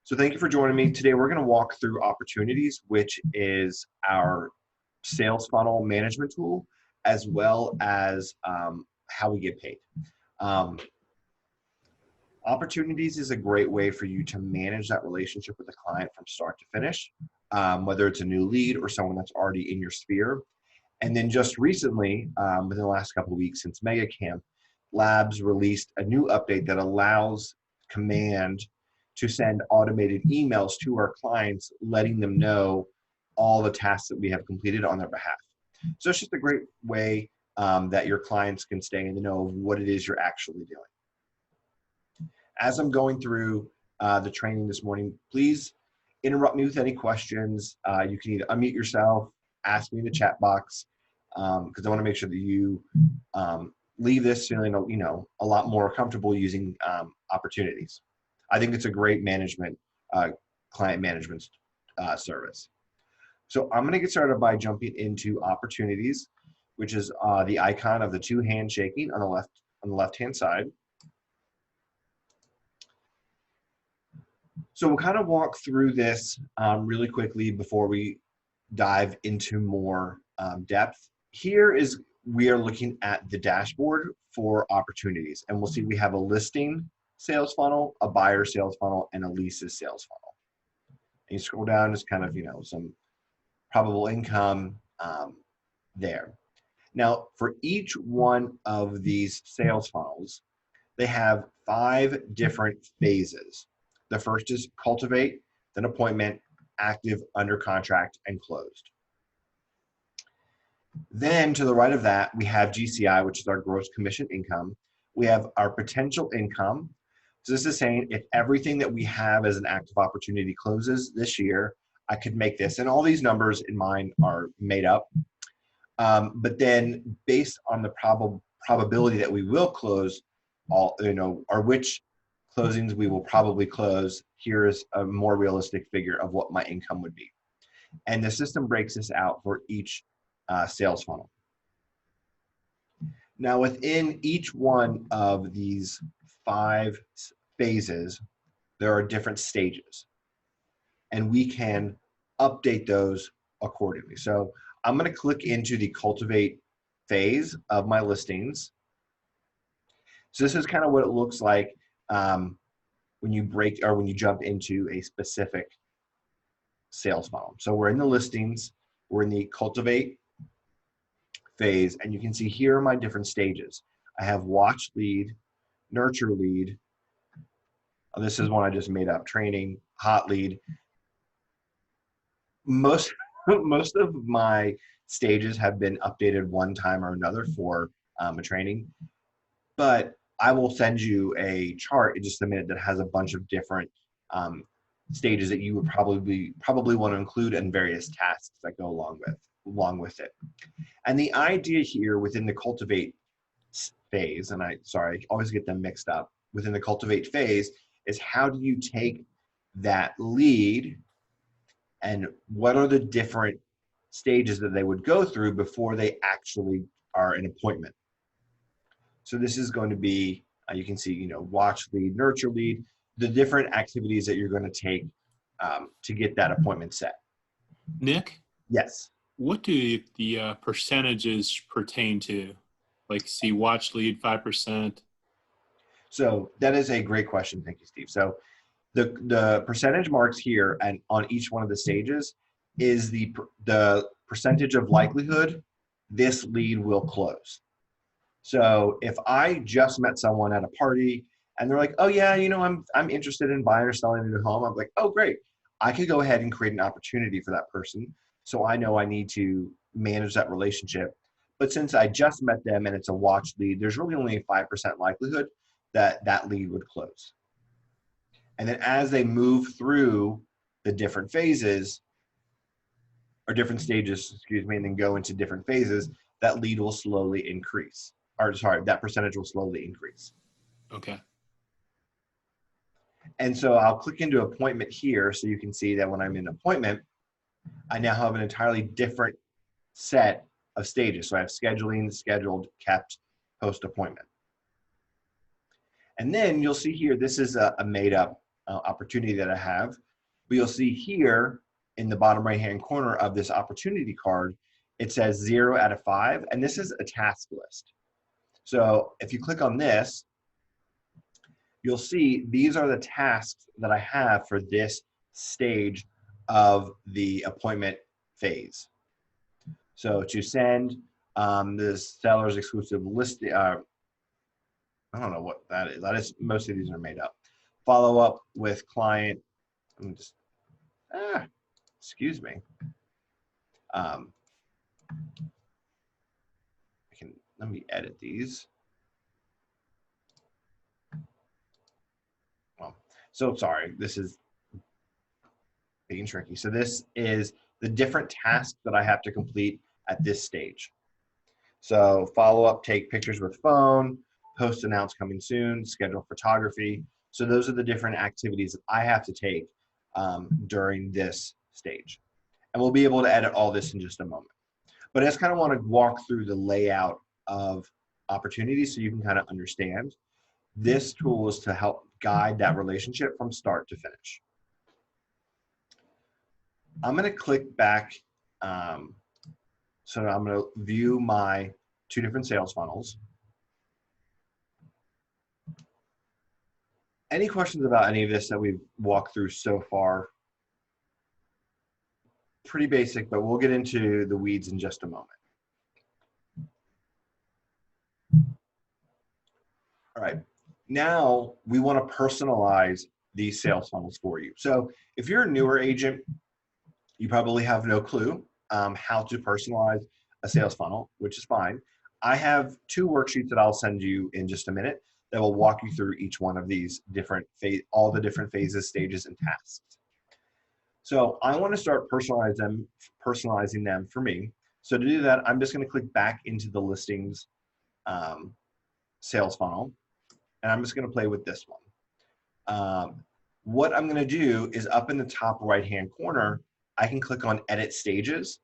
So thank you for joining me. Today we're going to walk through Opportunities, which is our sales funnel management tool, as well as how we get paid. Um, Opportunities is a great way for you to manage that relationship with the client from start to finish, whether it's a new lead or someone that's already in your sphere. And then just recently, within the last couple of weeks since Mega Camp, Labs released a new update that allows Command to send automated emails to our clients, letting them know all the tasks that we have completed on their behalf. So it's just a great way that your clients can stay in the know of what it is you're actually doing. As I'm going through the training this morning, please interrupt me with any questions. You can either unmute yourself, ask me in the chat box, because I want to make sure that you leave this feeling, a lot more comfortable using Opportunities. I think it's a great client management service. So I'm going to get started by jumping into Opportunities, which is the icon of the two hands shaking on the left-hand side. So we'll kind of walk through this really quickly before we dive into more depth. We are looking at the dashboard for Opportunities, and we'll see we have a listing sales funnel, a buyer sales funnel, and a leases sales funnel. And you scroll down, it's kind of, some probable income there. Now, for each one of these sales funnels, they have 5 different phases. The first is cultivate, then appointment, active, under contract, and closed. Then to the right of that, we have GCI, which is our gross commission income. We have our potential income. So this is saying if everything that we have as an active opportunity closes this year, I could make this. And all these numbers in mine are made up. But then based on the probability that we will close or which closings we will probably close, here's a more realistic figure of what my income would be. And the system breaks this out for each sales funnel. Now, within each one of these 5 phases, there are different stages, and we can update those accordingly. So I'm going to click into the cultivate phase of my listings. So this is kind of what it looks like when you jump into a specific sales funnel. So we're in the listings, we're in the cultivate phase, and you can see here are my different stages. I have watch lead, nurture lead. This is one I just made up, training, hot lead. Most of my stages have been updated one time or another for a training, but I will send you a chart in just a minute that has a bunch of different stages that you would probably want to include and various tasks that go along with it. And the idea here within the cultivate phase, and I always get them mixed up, within the cultivate phase is how do you take that lead and what are the different stages that they would go through before they actually are an appointment. So this is going to be, you can see, watch lead, nurture lead, the different activities that you're going to take to get that appointment set. Nick? Yes. What do the percentages pertain to? Like, see, watch lead 5%. So that is a great question. Thank you, Steve. So the percentage marks here and on each one of the stages is the percentage of likelihood this lead will close. So if I just met someone at a party and they're like, oh yeah, I'm interested in buying or selling a new home, I'm like, oh great, I could go ahead and create an opportunity for that person. So I know I need to manage that relationship. But since I just met them and it's a watch lead, there's really only a 5% likelihood that that lead would close. And then as they move through the different phases, or different stages, and then go into different phases, that lead will slowly increase. That percentage will slowly increase. Okay. And so I'll click into appointment here so you can see that when I'm in appointment, I now have an entirely different set of stages. So I have scheduling, scheduled, kept, post appointment. And then you'll see here, this is a made up opportunity that I have. But you'll see here in the bottom right-hand corner of this opportunity card, it says 0 out of 5, and this is a task list. So if you click on this, you'll see these are the tasks that I have for this stage of the appointment phase. So to send this seller's exclusive list, I don't know what that is. That is, most of these are made up. Follow up with client. Let me just, excuse me. Let me edit these. Well, so sorry, this is being tricky. So this is the different tasks that I have to complete at this stage. So follow up, take pictures with phone, post announce coming soon, schedule photography. So those are the different activities that I have to take during this stage. And we'll be able to edit all this in just a moment. But I just kind of want to walk through the layout of opportunities so you can kind of understand. This tool is to help guide that relationship from start to finish. I'm going to click back. So I'm going to view my 2 different sales funnels. Any questions about any of this that we've walked through so far? Pretty basic, but we'll get into the weeds in just a moment. All right, now we want to personalize these sales funnels for you. So if you're a newer agent, you probably have no clue how to personalize a sales funnel, which is fine. I have 2 worksheets that I'll send you in just a minute that will walk you through each one of these different all the different phases, stages, and tasks. So I want to start personalizing them for me. So to do that, I'm just going to click back into the listings sales funnel, and I'm just going to play with this one. What I'm going to do is up in the top right-hand corner, I can click on Edit Stages,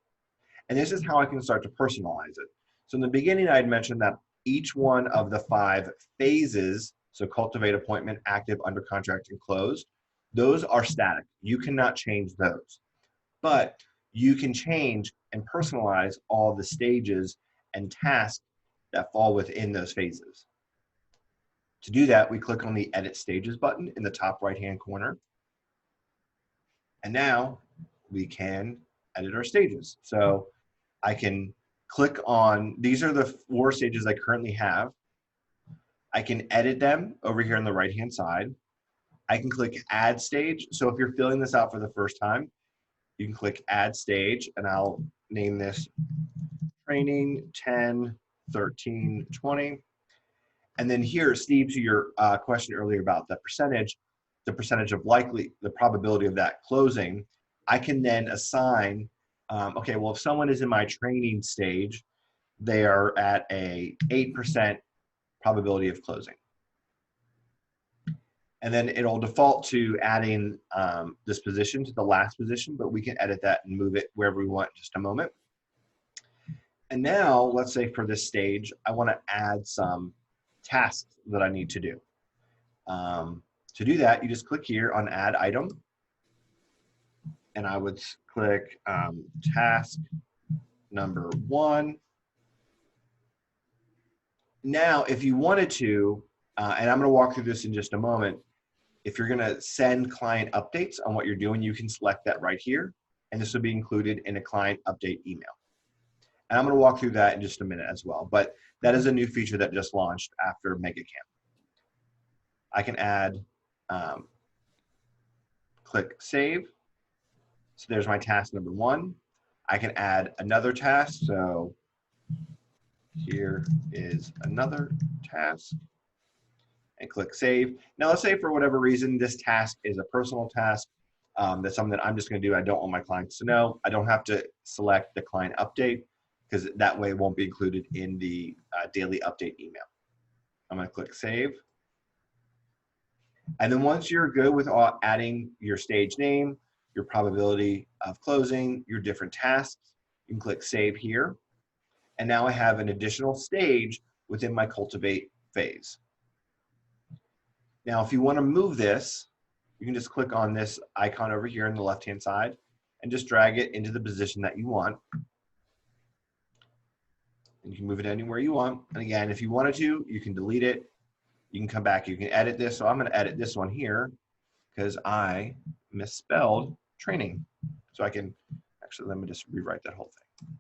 and this is how I can start to personalize it. So in the beginning, I had mentioned that each one of the 5 phases, so cultivate, appointment, active, under contract, and closed, those are static. You cannot change those. But you can change and personalize all the stages and tasks that fall within those phases. To do that, we click on the Edit Stages button in the top right-hand corner. And now we can edit our stages. So I can click on, these are the 4 stages I currently have. I can edit them over here on the right-hand side. I can click Add Stage. So if you're filling this out for the first time, you can click Add Stage, and I'll name this Training 10, 13, 20. And then here, Steve, to your question earlier about the percentage of the probability of that closing, I can then assign, okay, well, if someone is in my training stage, they are at a 8% probability of closing. And then it'll default to adding this position to the last position, but we can edit that and move it wherever we want in just a moment. And now, let's say for this stage, I want to add some tasks that I need to do. To do that, you just click here on Add Item, and I would click task number 1. Now, if you wanted to, and I'm going to walk through this in just a moment, if you're going to send client updates on what you're doing, you can select that right here, and this will be included in a client update email. And I'm going to walk through that in just a minute as well, but that is a new feature that just launched after MegaCamp. I can add, click Save. So there's my task number 1. I can add another task, so here is another task, and click Save. Now let's say for whatever reason this task is a personal task, that's something that I'm just going to do. I don't want my clients to know. I don't have to select the client update because that way it won't be included in the daily update email. I'm going to click Save. And then once you're good with adding your stage name, your probability of closing, your different tasks, you can click Save here. And now I have an additional stage within my Cultivate phase. Now, if you want to move this, you can just click on this icon over here on the left-hand side and just drag it into the position that you want. And you can move it anywhere you want. And again, if you wanted to, you can delete it. You can come back, you can edit this. So I'm gonna edit this one here because I misspelled training. So I can, actually, let me just rewrite that whole thing.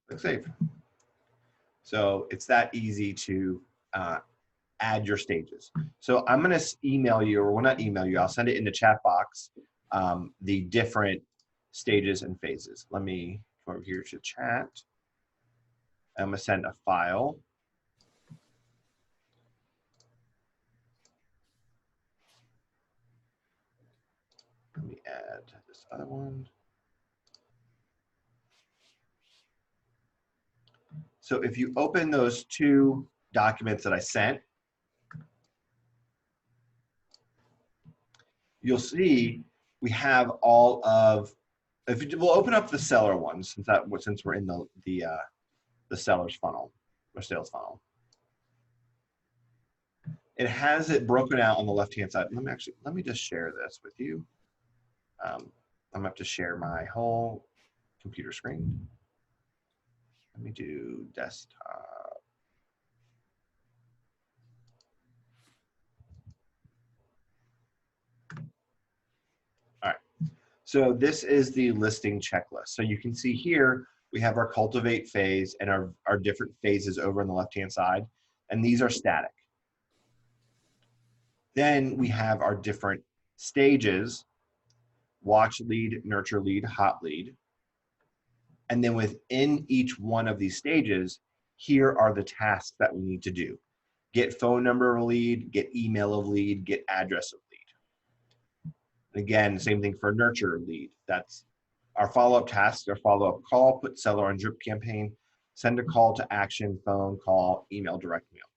Click save. So it's that easy to add your stages. So I'm gonna email you, or well, not email you, I'll send it in the chat box, the different stages and phases. Let me come over here to chat. I'm gonna send a file. Let me add this other one. So if you open those two documents that I sent, you'll see we have all of, we'll open up the seller ones since we're in the seller's funnel or sales funnel. It has it broken out on the left-hand side. Let me just share this with you. I'm gonna have to share my whole computer screen. Let me do desktop. All right, so this is the listing checklist. So you can see here, we have our cultivate phase and our different phases over on the left-hand side, and these are static. Then we have our different stages: watch lead, nurture lead, hot lead. And then within each one of these stages, here are the tasks that we need to do. Get phone number of lead, get email of lead, get address of lead. Again, same thing for nurture lead. That's our follow-up tasks, our follow-up call, put seller on drip campaign, send a call to action, phone call, email, direct mail.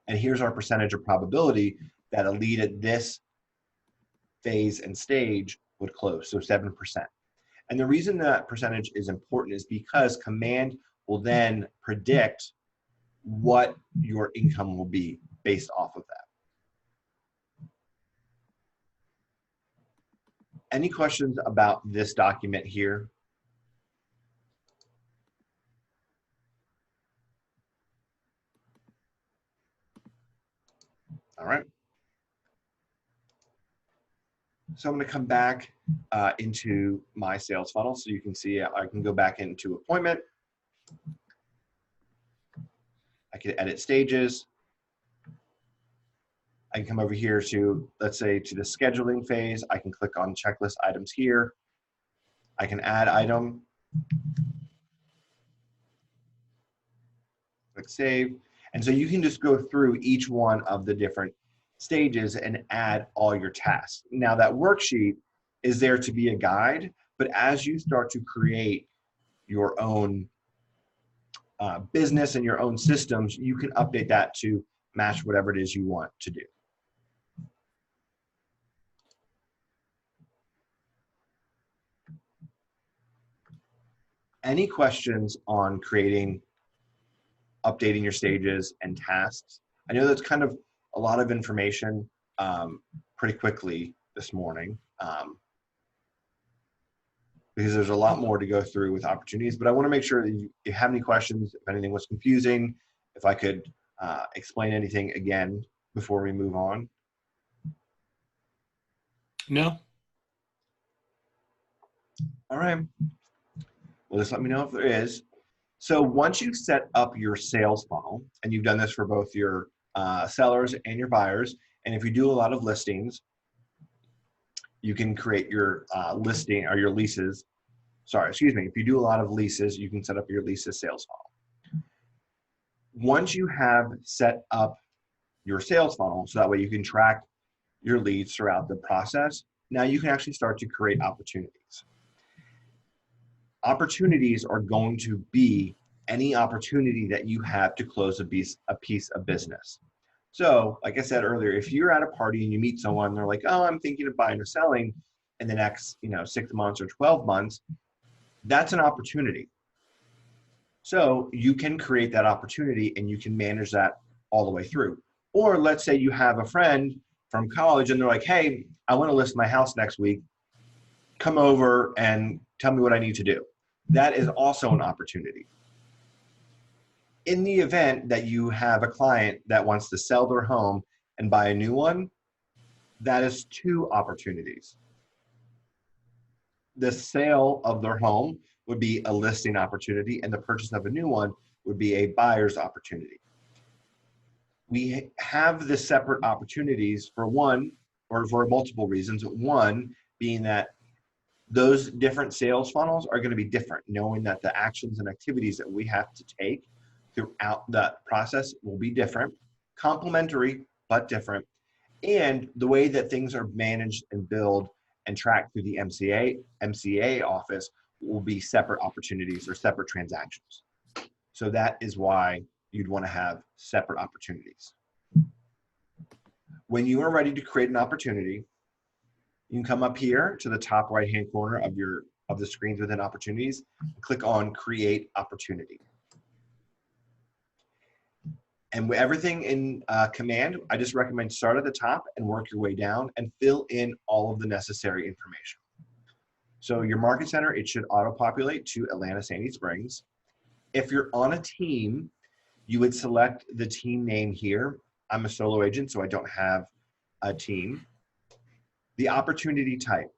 And here's our percentage of probability that a lead at this phase and stage would close, so 7%. And the reason that percentage is important is because Command will then predict what your income will be based off of that. Any questions about this document here? All right. So I'm going to come back into my sales funnel so you can see I can go back into appointment. I can edit stages. I can come over here to, let's say, to the scheduling phase. I can click on checklist items here. I can add item. Click save. And so you can just go through each one of the different stages and add all your tasks. Now that worksheet is there to be a guide, but as you start to create your own business and your own systems, you can update that to match whatever it is you want to do. Any questions on updating your stages and tasks? I know that's kind of a lot of information pretty quickly this morning because there's a lot more to go through with opportunities, but I want to make sure that if you have any questions, if anything was confusing, if I could explain anything again before we move on. No. All right. Well, just let me know if there is. So once you've set up your sales funnel, and you've done this for both your sellers and your buyers, and if you do a lot of listings, you can create your listing or your leases. Sorry, excuse me. If you do a lot of leases, you can set up your leases sales funnel. Once you have set up your sales funnel, so that way you can track your leads throughout the process, now you can actually start to create opportunities. Opportunities are going to be any opportunity that you have to close a piece of business. So, like I said earlier, if you're at a party and you meet someone, and they're like, "Oh, I'm thinking of buying or selling in the next, 6 months or 12 months," that's an opportunity. So you can create that opportunity and you can manage that all the way through. Or let's say you have a friend from college and they're like, hey, I want to list my house next week. Come over and tell me what I need to do. That is also an opportunity. In the event that you have a client that wants to sell their home and buy a new one, that is two opportunities. The sale of their home would be a listing opportunity, and the purchase of a new one would be a buyer's opportunity. We have the separate opportunities for one, or for multiple reasons. One being that those different sales funnels are going to be different, knowing that the actions and activities that we have to take throughout the process will be different, complementary, but different. And the way that things are managed and billed and tracked through the MCA office will be separate opportunities or separate transactions. So that is why you'd want to have separate opportunities. When you are ready to create an opportunity, you can come up here to the top right-hand corner of the screens within opportunities, click on Create Opportunity. And with everything in Command, I just recommend start at the top and work your way down and fill in all of the necessary information. So your market center, it should auto-populate to Atlanta Sandy Springs. If you're on a team, you would select the team name here. I'm a solo agent, so I don't have a team. The opportunity type.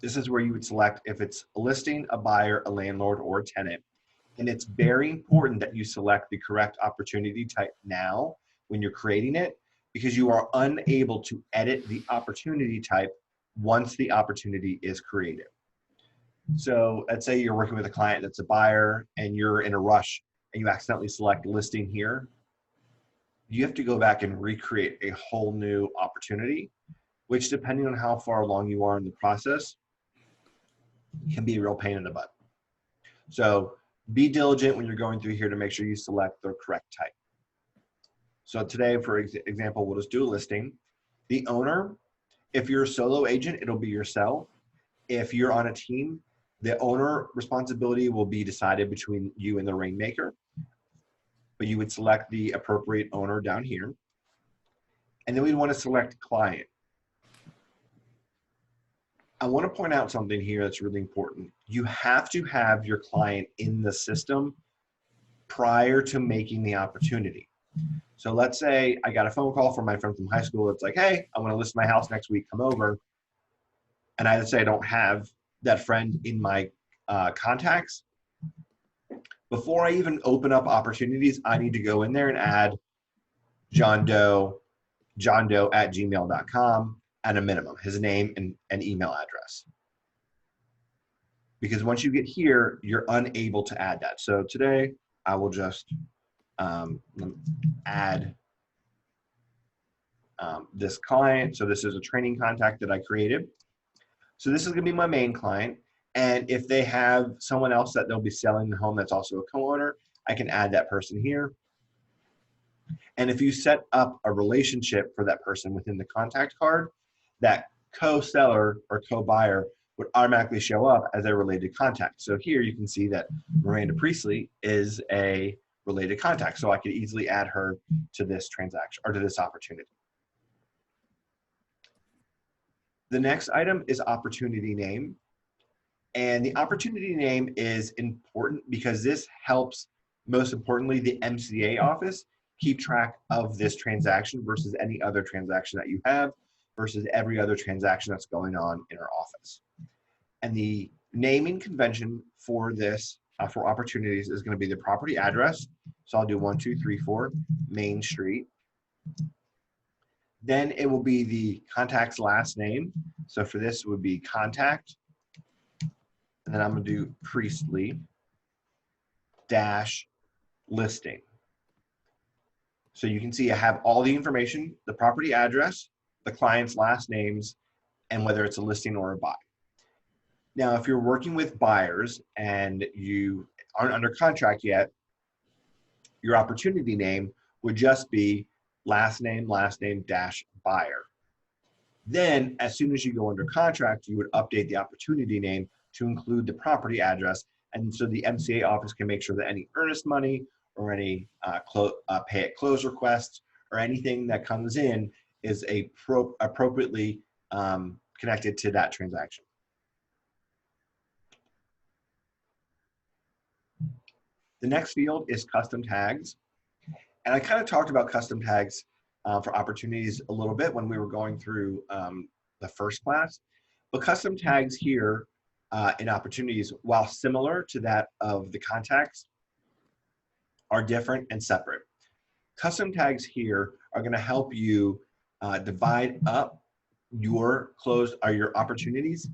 This is where you would select if it's a listing, a buyer, a landlord, or a tenant. And it's very important that you select the correct opportunity type now when you're creating it, because you are unable to edit the opportunity type once the opportunity is created. So let's say you're working with a client that's a buyer and you're in a rush and you accidentally select listing here. You have to go back and recreate a whole new opportunity, which depending on how far along you are in the process, can be a real pain in the butt. So be diligent when you're going through here to make sure you select the correct type. So today, for example, we'll just do a listing. The owner, if you're a solo agent, it'll be yourself. If you're on a team, the owner responsibility will be decided between you and the rainmaker, but you would select the appropriate owner down here. And then we'd want to select client. I want to point out something here that's really important. You have to have your client in the system prior to making the opportunity. So let's say I got a phone call from my friend from high school. It's like, hey, I want to list my house next week, come over. And I would say I don't have that friend in my contacts. Before I even open up opportunities, I need to go in there and add John Doe at gmail.com at a minimum, his name and email address. Because once you get here, you're unable to add that. So today, I will just add this client. So this is a training contact that I created. So this is gonna be my main client. And if they have someone else that they'll be selling the home that's also a co-owner, I can add that person here. And if you set up a relationship for that person within the contact card, that co-seller or co-buyer would automatically show up as a related contact. So here you can see that Miranda Priestley is a related contact. So I could easily add her to this transaction or to this opportunity. The next item is opportunity name. And the opportunity name is important because this helps, most importantly, the MCA office keep track of this transaction versus any other transaction that you have versus every other transaction that's going on in our office. And the naming convention for this, for opportunities, is going to be the property address. So I'll do 1234 Main Street. Then it will be the contact's last name. So for this would be contact. And then I'm going to do Priestley dash listing. So you can see I have all the information, the property address, the client's last names, and whether it's a listing or a buy. Now, if you're working with buyers and you aren't under contract yet, your opportunity name would just be last name dash buyer. Then, as soon as you go under contract, you would update the opportunity name to include the property address. And so the MCA office can make sure that any earnest money or any pay at close requests or anything that comes in is appropriately connected to that transaction. The next field is custom tags. And I kind of talked about custom tags for opportunities a little bit when we were going through the first class. But custom tags here in opportunities, while similar to that of the contacts, are different and separate. Custom tags here are going to help you divide up your closed or your opportunities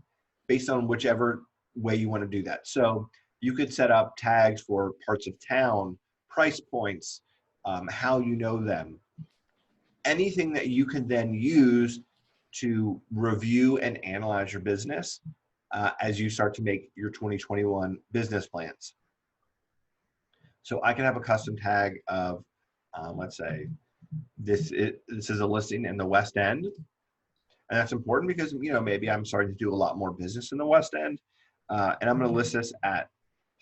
based on whichever way you want to do that. So you could set up tags for parts of town, price points, how you know them, anything that you can then use to review and analyze your business as you start to make your 2021 business plans. So I can have a custom tag of, let's say, this is a listing in the West End. And that's important because, maybe I'm starting to do a lot more business in the West End. And I'm going to list this at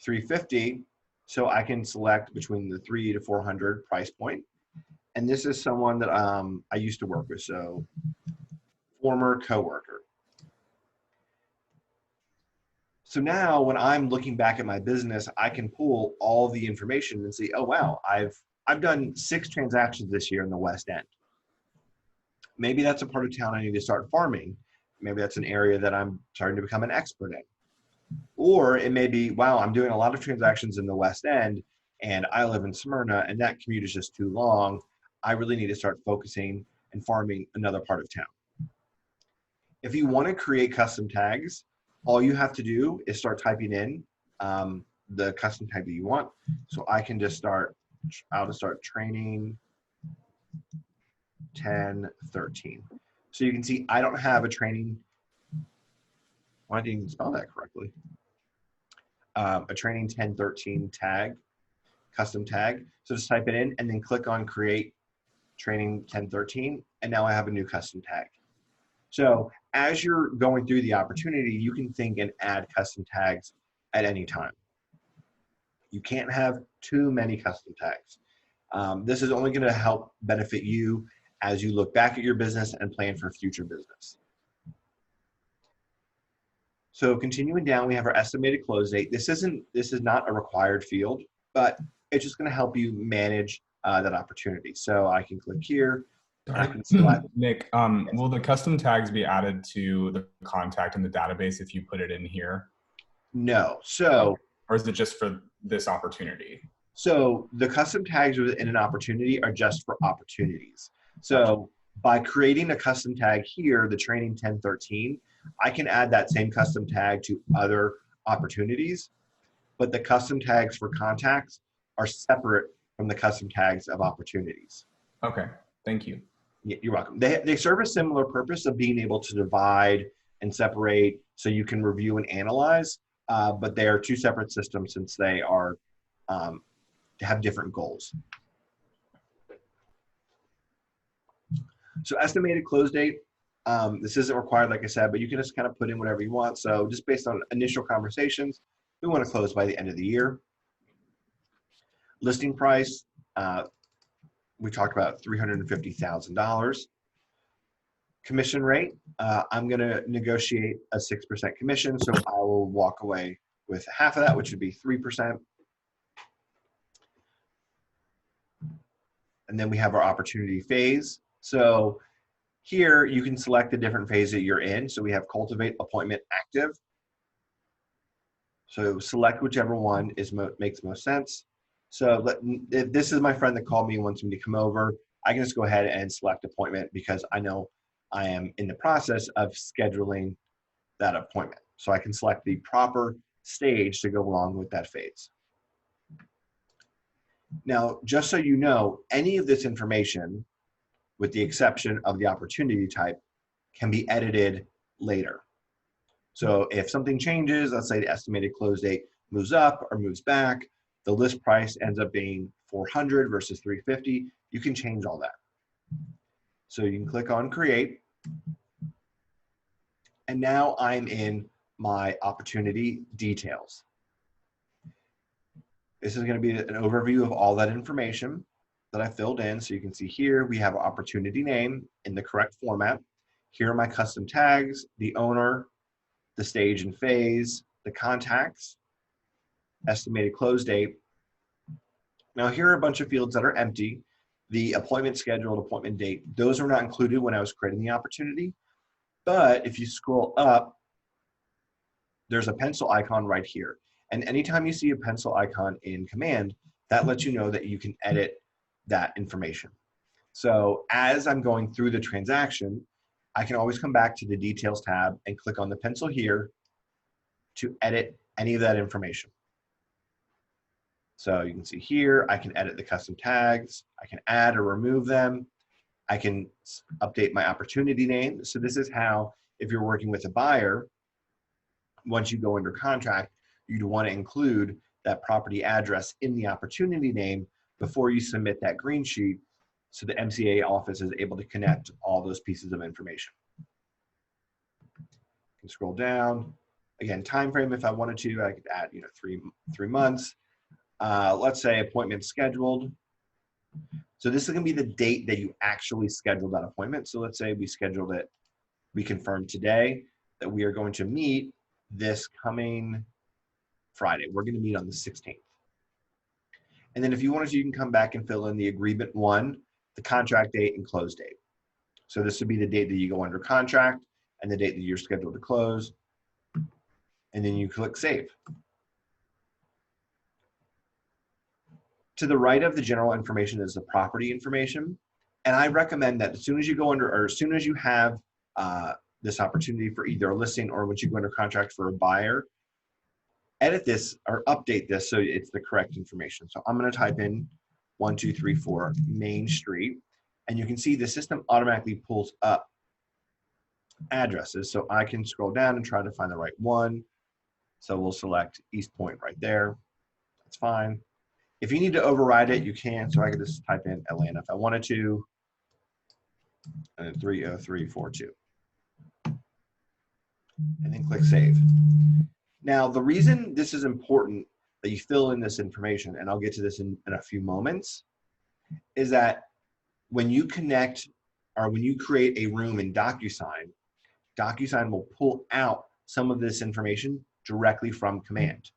$350. So I can select between the $300 to $400 price point. And this is someone that I used to work with. So former coworker. So now when I'm looking back at my business, I can pull all the information and see, oh, wow, I've done 6 transactions this year in the West End. Maybe that's a part of town I need to start farming. Maybe that's an area that I'm starting to become an expert in. Or it may be, wow, I'm doing a lot of transactions in the West End and I live in Smyrna and that commute is just too long. I really need to start focusing and farming another part of town. If you want to create custom tags, all you have to do is start typing in the custom tag that you want. So I can just I'll just start training 1013. So you can see I don't have a training, why didn't you spell that correctly? A training 1013 tag, custom tag. So just type it in and then click on create training 1013. And now I have a new custom tag. So as you're going through the opportunity, you can think and add custom tags at any time. You can't have too many custom tags. This is only going to help benefit you as you look back at your business and plan for future business. So continuing down, we have our estimated close date. This is not a required field, but it's just going to help you manage that opportunity. So I can click here. I can select. Nick, will the custom tags be added to the contact in the database if you put it in here? No. So, or is it just for this opportunity? So the custom tags in an opportunity are just for opportunities. So by creating a custom tag here, the training 1013, I can add that same custom tag to other opportunities, but the custom tags for contacts are separate from the custom tags of opportunities. Okay, thank you. You're welcome. They serve a similar purpose of being able to divide and separate so you can review and analyze, but they are 2 separate systems since they are have different goals. So estimated close date, this isn't required, like I said, but you can just kind of put in whatever you want. So just based on initial conversations, we want to close by the end of the year. Listing price, we talked about $350,000. Commission rate, I'm going to negotiate a 6% commission, so I will walk away with half of that, which would be 3%. And then we have our opportunity phase. So here you can select the different phase that you're in. So we have cultivate, appointment, active. So select whichever one makes most sense. So if this is my friend that called me and wants me to come over, I can just go ahead and select appointment because I know I am in the process of scheduling that appointment. So I can select the proper stage to go along with that phase. Now, just so you know, any of this information, with the exception of the opportunity type, can be edited later. So if something changes, let's say the estimated close date moves up or moves back, the list price ends up being $400 versus $350, you can change all that. So you can click on create. And now I'm in my opportunity details. This is going to be an overview of all that information. that I filled in. So you can see here, we have opportunity name in the correct format. Here are my custom tags, the owner, the stage and phase, the contacts, estimated close date. Now here are a bunch of fields that are empty. The appointment scheduled, appointment date, those were not included when I was creating the opportunity. But if you scroll up, there's a pencil icon right here. And anytime you see a pencil icon in Command, that lets you know that you can edit that information. So as I'm going through the transaction, I can always come back to the Details tab and click on the pencil here to edit any of that information. So you can see here, I can edit the custom tags, I can add or remove them, I can update my opportunity name. So this is how, if you're working with a buyer, once you go under contract, you'd want to include that property address in the opportunity name before you submit that green sheet, so the MCA office is able to connect all those pieces of information. You can scroll down. Again, time frame, if I wanted to, I could add, you know, three months. Let's say appointment scheduled. So this is going to be the date that you actually scheduled that appointment. So let's say we scheduled it, we confirmed today that we are going to meet this coming Friday. We're going to meet on the 16th. And then if you wanted to, you can come back and fill in the agreement one, the contract date and close date. So this would be the date that you go under contract and the date that you're scheduled to close. And then you click save. To the right of the general information is the property information. And I recommend that as soon as you go under, or as soon as you have this opportunity for either a listing or once you go under contract for a buyer, edit this or update this so it's the correct information. So I'm going to type in 1234 Main Street, and you can see the system automatically pulls up addresses. So I can scroll down and try to find the right one. So we'll select East Point right there. That's fine. If you need to override it, you can. So I could just type in Atlanta if I wanted to, and then 30342. And then click save. Now, the reason this is important that you fill in this information, and I'll get to this in a few moments, is that when you connect or when you create a room in DocuSign, DocuSign will pull out some of this information directly from Command.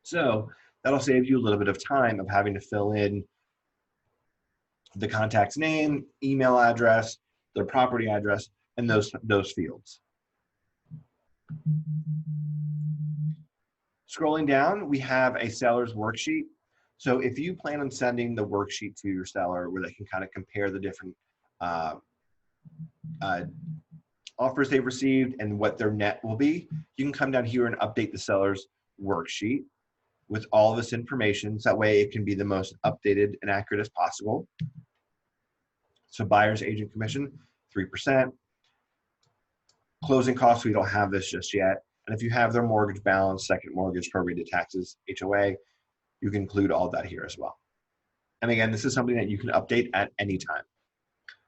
So that'll save you a little bit of time of having to fill in the contact's name, email address, their property address, and those fields. Scrolling down, we have a seller's worksheet. So if you plan on sending the worksheet to your seller where they can kind of compare the different offers they've received and what their net will be, you can come down here and update the seller's worksheet with all of this information. So that way it can be the most updated and accurate as possible. So buyer's agent commission, 3%. Closing costs, we don't have this just yet. And if you have their mortgage balance, second mortgage, prorated taxes, HOA, you can include all that here as well. And again, this is something that you can update at any time.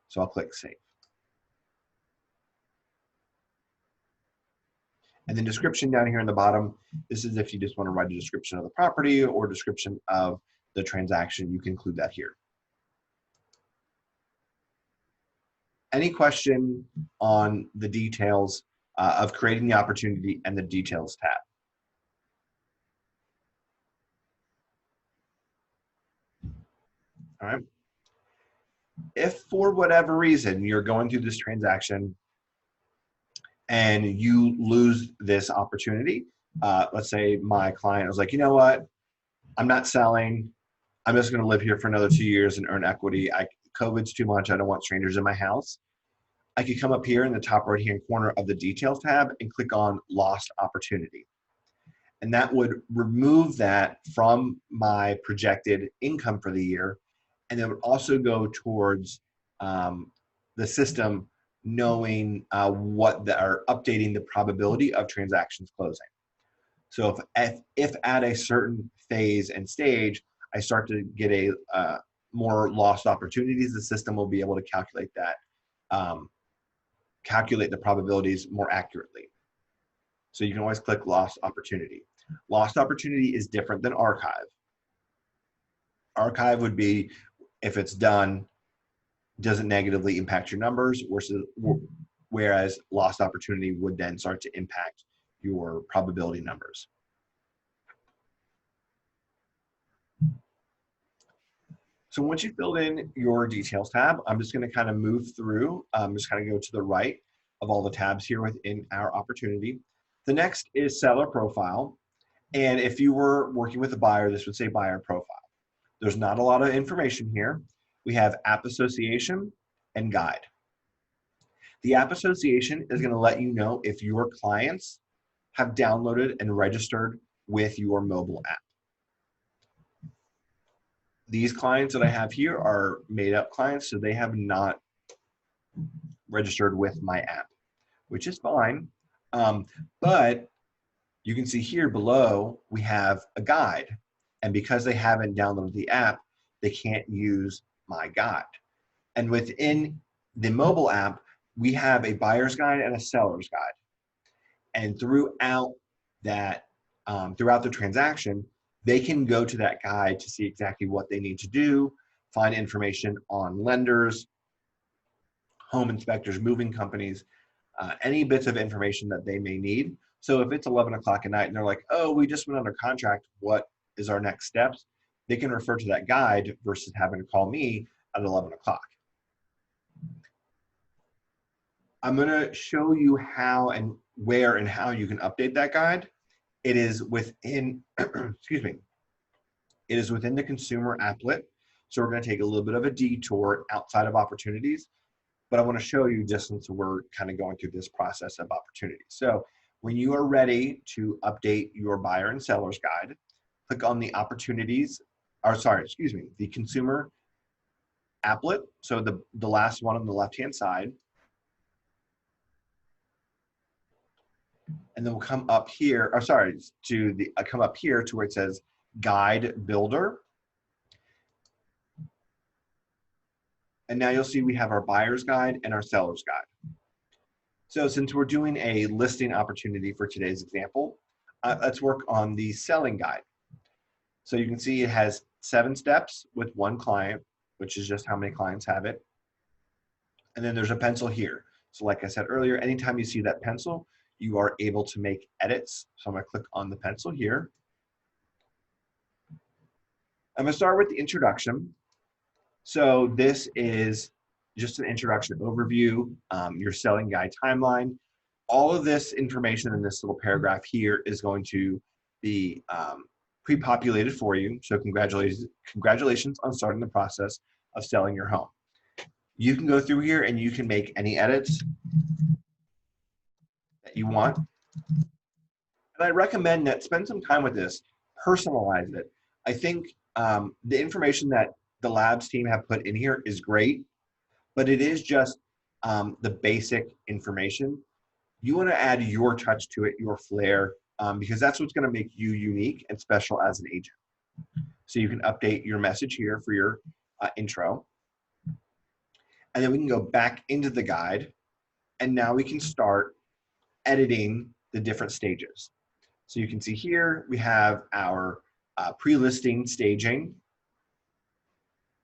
So I'll click save. And then description down here in the bottom, this is if you just want to write a description of the property or description of the transaction, you can include that here. Any question on the details of creating the opportunity and the details tab? All right. If for whatever reason you're going through this transaction and you lose this opportunity, let's say my client was like, you know what, I'm not selling. I'm just going to live here for another 2 years and earn equity. COVID's too much. I don't want strangers in my house. I could come up here in the top right-hand corner of the Details tab and click on Lost Opportunity. And that would remove that from my projected income for the year. And it would also go towards the system knowing or updating the probability of transactions closing. So if at a certain phase and stage, I start to get a more lost opportunities, the system will be able to calculate that, calculate the probabilities more accurately. So you can always click Lost Opportunity. Lost Opportunity is different than Archive. Archive would be if it's done, doesn't negatively impact your numbers, whereas lost opportunity would then start to impact your probability numbers. So once you filled in your details tab, I'm just going to kind of move through, just kind of go to the right of all the tabs here within our opportunity. The next is seller profile. And if you were working with a buyer, this would say buyer profile. There's not a lot of information here. We have app association and guide. The app association is going to let you know if your clients have downloaded and registered with your mobile app. These clients that I have here are made up clients, so they have not registered with my app, which is fine. But you can see here below, we have a guide. And because they haven't downloaded the app, they can't use my guide. And within the mobile app, we have a buyer's guide and a seller's guide. And throughout that, throughout the transaction, they can go to that guide to see exactly what they need to do, find information on lenders, home inspectors, moving companies, any bits of information that they may need. So if it's 11 o'clock at night and they're like, oh, we just went under contract, what is our next steps? They can refer to that guide versus having to call me at 11 o'clock. I'm going to show you how and where and how you can update that guide. It is within, excuse me, it is within the consumer applet. So we're going to take a little bit of a detour outside of opportunities, but I want to show you just since we're kind of going through this process of opportunities. So when you are ready to update your buyer and seller's guide, click on the opportunities, or sorry, excuse me, the consumer applet. So the last one on the left-hand side. And then we'll come up here, or sorry, to the come up here to where it says Guide Builder. And now you'll see we have our buyer's guide and our seller's guide. So since we're doing a listing opportunity for today's example, let's work on the selling guide. So you can see it has 7 steps with 1 client, which is just how many clients have it. And then there's a pencil here. So like I said earlier, anytime you see that pencil, you are able to make edits. So I'm going to click on the pencil here. I'm going to start with the introduction. So this is just an introduction overview, your selling guide timeline. All of this information in this little paragraph here is going to be pre-populated for you. So congratulations on starting the process of selling your home. You can go through here and you can make any edits that you want. And I recommend that spend some time with this, personalize it. I think the information that the labs team have put in here is great, but it is just the basic information. You want to add your touch to it, your flair, because that's what's going to make you unique and special as an agent. So you can update your message here for your intro. And then we can go back into the guide, and now we can start editing the different stages. So you can see here we have our pre-listing staging,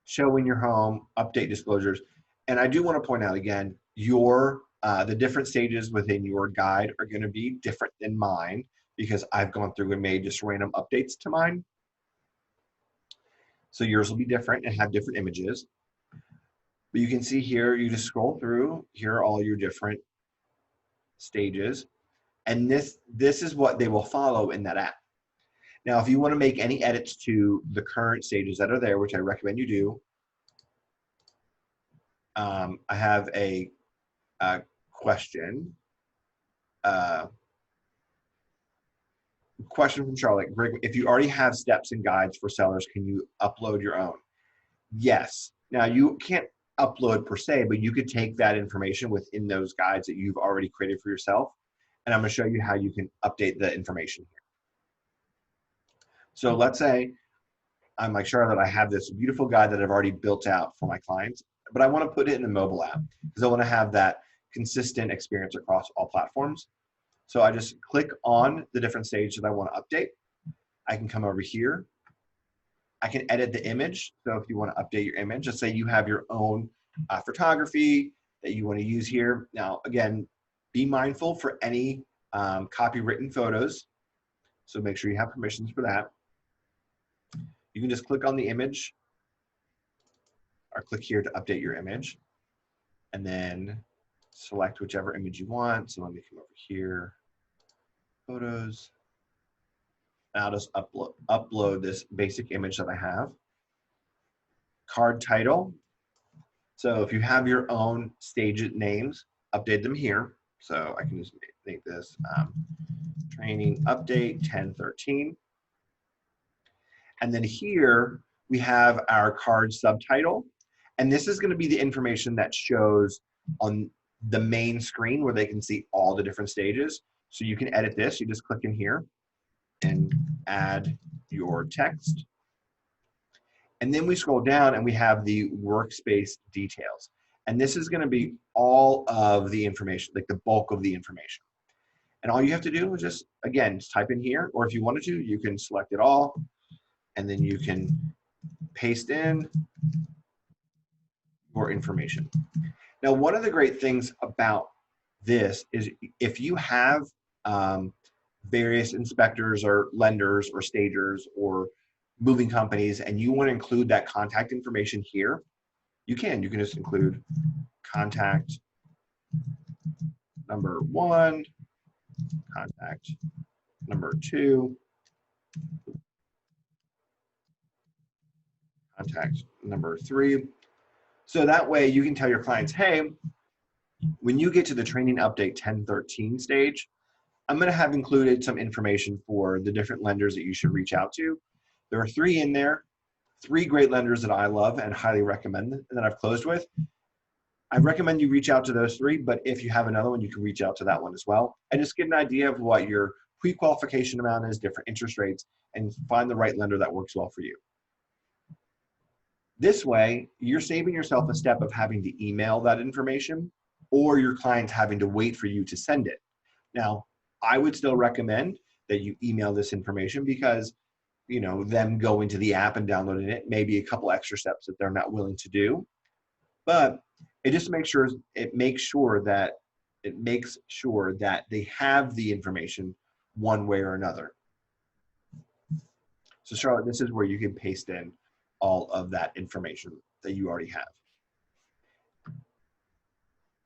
showing your home, update disclosures. And I do want to point out again, the different stages within your guide are going to be different than mine because I've gone through and made just random updates to mine. So yours will be different and have different images. But you can see here, you just scroll through, here are all your different stages. And this is what they will follow in that app. Now, if you want to make any edits to the current stages that are there, which I recommend you do, I have a question. Question from Charlotte. Greg, if you already have steps and guides for sellers, can you upload your own? Yes. Now, you can't upload per se, but you could take that information within those guides that you've already created for yourself. And I'm going to show you how you can update the information here. So let's say I'm like Charlotte, I have this beautiful guide that I've already built out for my clients, but I want to put it in a mobile app because I want to have that consistent experience across all platforms. So I just click on the different stage that I want to update. I can come over here. I can edit the image. So if you want to update your image, let's say you have your own photography that you want to use here. Now, again, be mindful for any copywritten photos. So make sure you have permissions for that. You can just click on the image or click here to update your image and then select whichever image you want. So let me come over here, photos. And I'll just upload this basic image that I have. Card title. So if you have your own stage names, update them here. So I can just make this training update 1013. And then here we have our card subtitle. And this is going to be the information that shows on the main screen where they can see all the different stages. So you can edit this. You just click in here and add your text. And then we scroll down and we have the workspace details. And this is going to be all of the information, like the bulk of the information. And all you have to do is just, again, just type in here, or if you wanted to, you can select it all, and then you can paste in your information. Now, one of the great things about this is if you have various inspectors or lenders or stagers or moving companies and you want to include that contact information here, you can just include contact number 1, contact number 2, contact number 3. So that way you can tell your clients, hey, when you get to the training update 1013 stage, I'm going to have included some information for the different lenders that you should reach out to. There are 3 in there, 3 great lenders that I love and highly recommend and that I've closed with. I recommend you reach out to those 3, but if you have another one, you can reach out to that one as well. And just get an idea of what your pre-qualification amount is, different interest rates, and find the right lender that works well for you. This way, you're saving yourself a step of having to email that information or your clients having to wait for you to send it. Now, I would still recommend that you email this information because, you know, them going to the app and downloading it may be a couple extra steps that they're not willing to do. But it just makes sure that they have the information one way or another. So Charlotte, this is where you can paste in all of that information that you already have.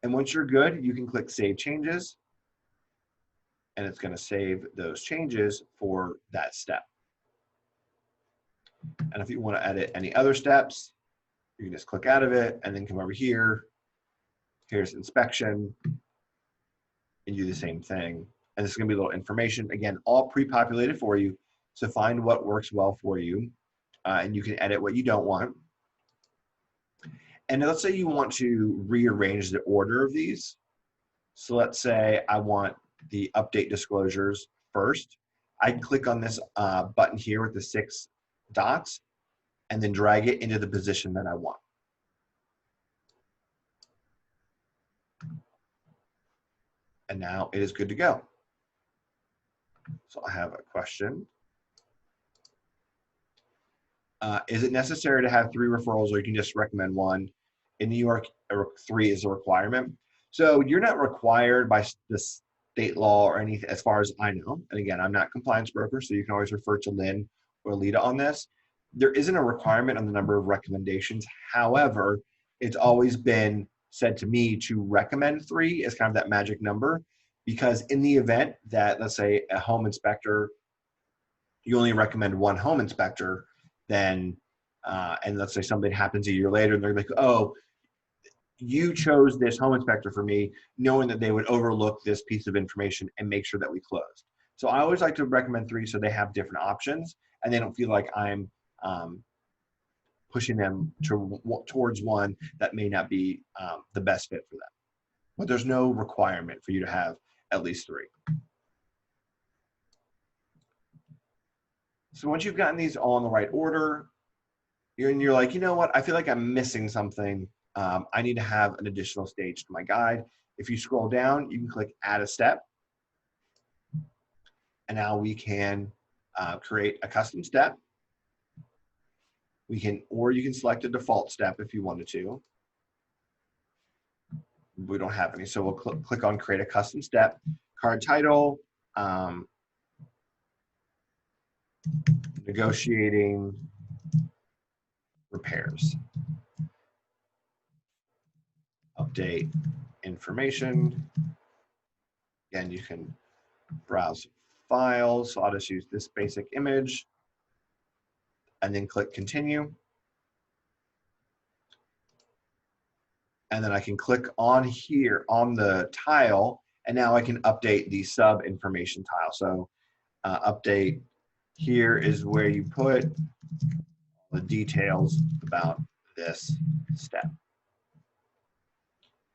And once you're good, you can click Save Changes, and it's going to save those changes for that step. And if you want to edit any other steps, you can just click out of it and then come over here. Here's inspection, and do the same thing. And this is going to be a little information, again, all pre-populated for you. So find what works well for you, and you can edit what you don't want. And let's say you want to rearrange the order of these. So let's say I want the update disclosures first. I can click on this button here with the 6 dots and then drag it into the position that I want. And now it is good to go. So I have a question. Is it necessary to have 3 referrals, or you can just recommend 1? In New York, 3 is a requirement. So you're not required by the state law or anything, as far as I know. And again, I'm not a compliance broker, so you can always refer to Lynn or Lita on this. There isn't a requirement on the number of recommendations. However, it's always been said to me to recommend 3 as kind of that magic number, because in the event that, let's say, a home inspector, you only recommend 1 home inspector, then, and let's say something happens a year later, and they're like, oh, you chose this home inspector for me, knowing that they would overlook this piece of information and make sure that we closed. So I always like to recommend 3 so they have different options and they don't feel like I'm pushing them towards one that may not be the best fit for them. But there's no requirement for you to have at least 3. So once you've gotten these all in the right order, you're like, you know what, I feel like I'm missing something. I need to have an additional stage to my guide. If you scroll down, you can click Add a Step. And now we can create a custom step. Or you can select a default step if you wanted to. We don't have any, so we'll click on create a custom step, card title, negotiating repairs, update information. Again, you can browse files, so I'll just use this basic image and then click continue. And then I can click on here on the tile, and now I can update the sub information tile. So update here is where you put the details about this step.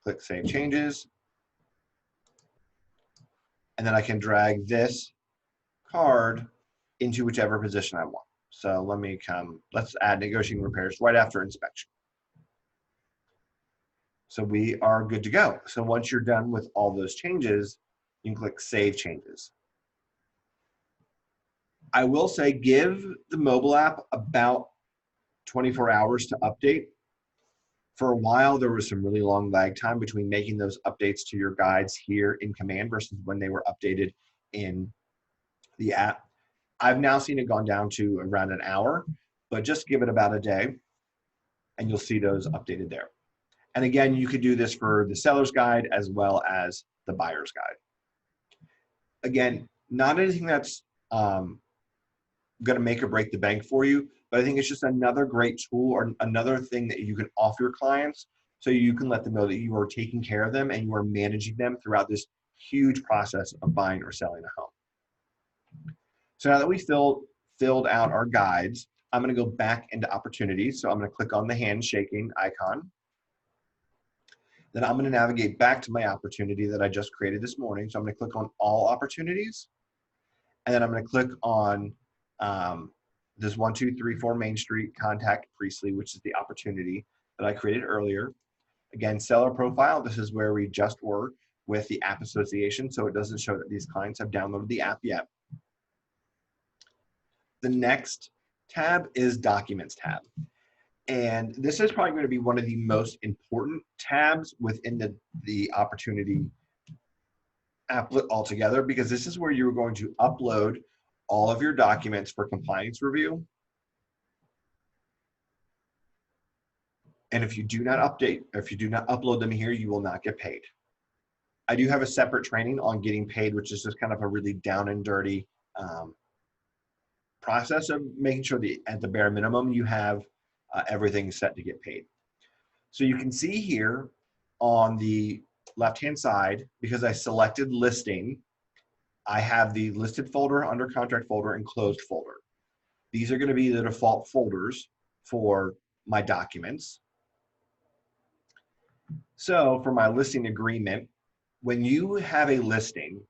Click Save Changes. And then I can drag this card into whichever position I want. So let's add negotiating repairs right after inspection. So we are good to go. So once you're done with all those changes, you can click Save Changes. I will say give the mobile app about 24 hours to update. For a while, there was some really long lag time between making those updates to your guides here in Command versus when they were updated in the app. I've now seen it gone down to around an hour, but just give it about a day and you'll see those updated there. And again, you could do this for the seller's guide as well as the buyer's guide. Again, not anything that's going to make or break the bank for you, but I think it's just another great tool or another thing that you can offer your clients so you can let them know that you are taking care of them and you are managing them throughout this huge process of buying or selling a home. So now that we filled out our guides, I'm going to go back into opportunities. So I'm going to click on the handshaking icon. Then I'm going to navigate back to my opportunity that I just created this morning. So I'm going to click on all opportunities. And then I'm going to click on this 1234 Main Street, contact Priestley, which is the opportunity that I created earlier. Again, seller profile, this is where we just were with the app association. So it doesn't show that these clients have downloaded the app yet. The next tab is Documents tab. And this is probably going to be one of the most important tabs within the opportunity applet altogether, because this is where you're going to upload all of your documents for compliance review. And if you do not upload them here, you will not get paid. I do have a separate training on getting paid, which is just kind of a really down and dirty process of making sure that at the bare minimum you have everything set to get paid. So you can see here on the left-hand side, because I selected listing, I have the listed folder, under contract folder, and closed folder. These are going to be the default folders for my documents. So for my listing agreement, when you have a listing,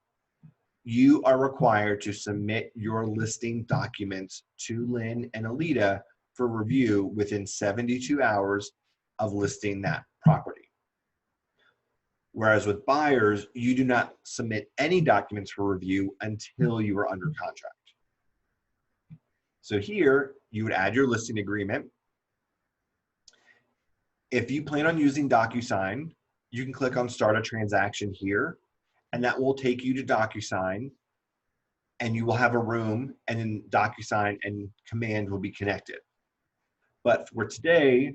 you are required to submit your listing documents to Lynn and Alita for review within 72 hours of listing that property. Whereas with buyers, you do not submit any documents for review until you are under contract. So here, you would add your listing agreement. If you plan on using DocuSign, you can click on Start a Transaction here, and that will take you to DocuSign, and you will have a room, and then DocuSign and Command will be connected. But for today,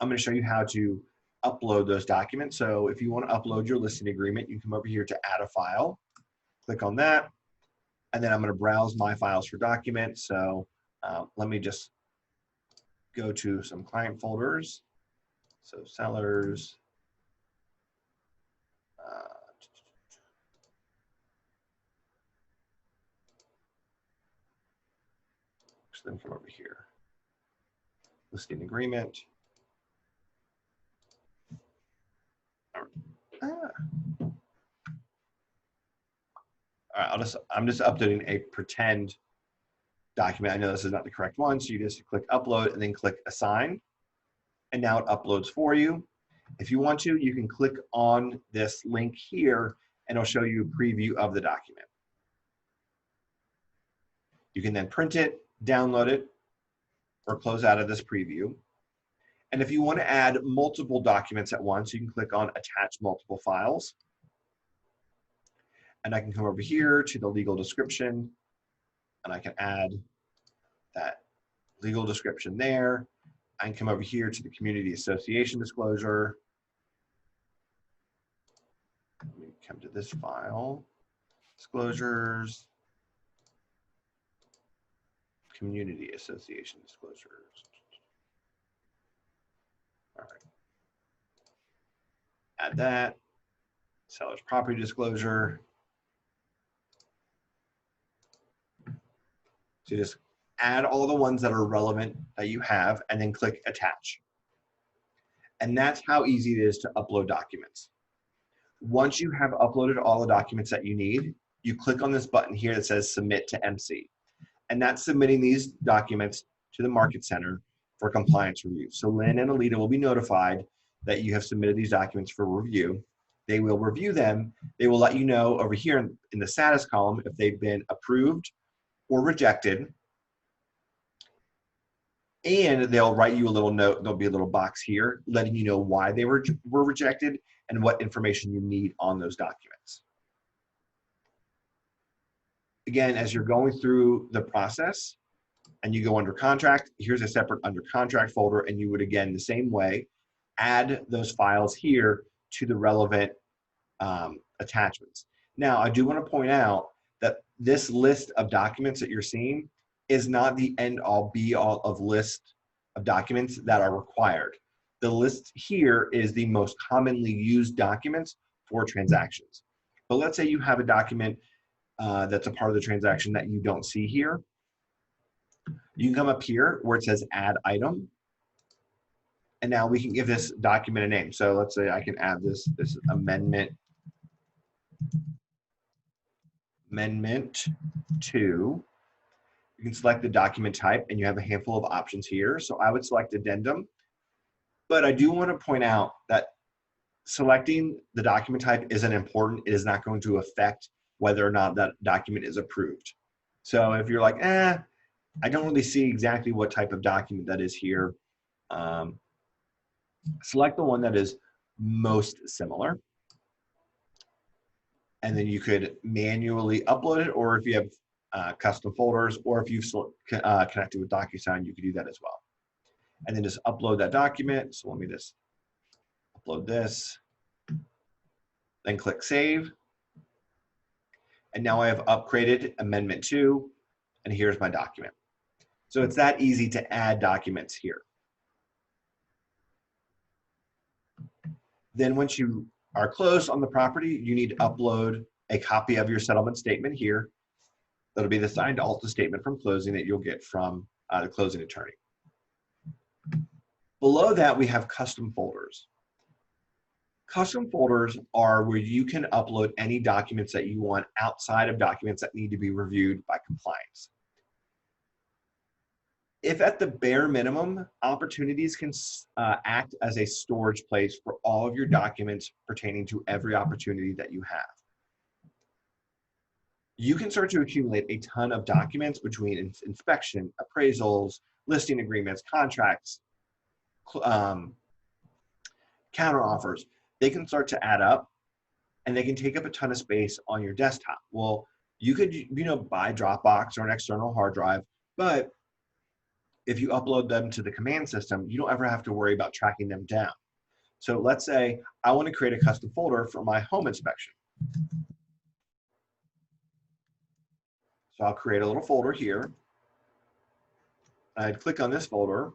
I'm going to show you how to upload those documents. So if you want to upload your listing agreement, you come over here to add a file, click on that, and then I'm going to browse my files for documents. So let me just go to some client folders. So sellers, then come over here, listing agreement. All right, I'm just uploading a pretend document. I know this is not the correct one, so you just click upload and then click assign, and now it uploads for you. If you want to, you can click on this link here and it'll show you a preview of the document. You can then print it, download it, or close out of this preview. And if you want to add multiple documents at once, you can click on Attach Multiple Files. And I can come over here to the legal description, and I can add that legal description there. I can come over here to the community association disclosure. Let me come to this file, disclosures, community association disclosures. All right. Add that, seller's property disclosure. So just add all the ones that are relevant that you have and then click attach. And that's how easy it is to upload documents. Once you have uploaded all the documents that you need, you click on this button here that says submit to MC. And that's submitting these documents to the Market Center for compliance review. So Lynn and Alita will be notified that you have submitted these documents for review. They will review them. They will let you know over here in the status column if they've been approved or rejected. And they'll write you a little note. There'll be a little box here letting you know why they were rejected and what information you need on those documents. Again, as you're going through the process and you go under contract, here's a separate under contract folder, and you would, again, the same way, add those files here to the relevant attachments. Now, I do want to point out that this list of documents that you're seeing is not the end all be all of list of documents that are required. The list here is the most commonly used documents for transactions. But let's say you have a document that's a part of the transaction that you don't see here. You can come up here where it says add item. And now we can give this document a name. So let's say I can add this amendment 2. You can select the document type and you have a handful of options here. So I would select addendum, but I do want to point out that selecting the document type isn't important. It is not going to affect whether or not that document is approved. So if you're like, I don't really see exactly what type of document that is here, select the one that is most similar. And then you could manually upload it, or if you have custom folders, or if you've connected with DocuSign, you could do that as well. And then just upload that document. So let me just upload this, then click Save. And now I have upgraded Amendment 2, and here's my document. So it's that easy to add documents here. Then once you are closed on the property, you need to upload a copy of your settlement statement here. That'll be the signed ALTA statement from closing that you'll get from the closing attorney. Below that, we have custom folders. Custom folders are where you can upload any documents that you want outside of documents that need to be reviewed by compliance. If at the bare minimum, opportunities can act as a storage place for all of your documents pertaining to every opportunity that you have. You can start to accumulate a ton of documents between inspection, appraisals, listing agreements, contracts, counteroffers. They can start to add up and they can take up a ton of space on your desktop. Well, you could, buy Dropbox or an external hard drive, but if you upload them to the command system, you don't ever have to worry about tracking them down. So let's say I want to create a custom folder for my home inspection. So I'll create a little folder here. I'd click on this folder.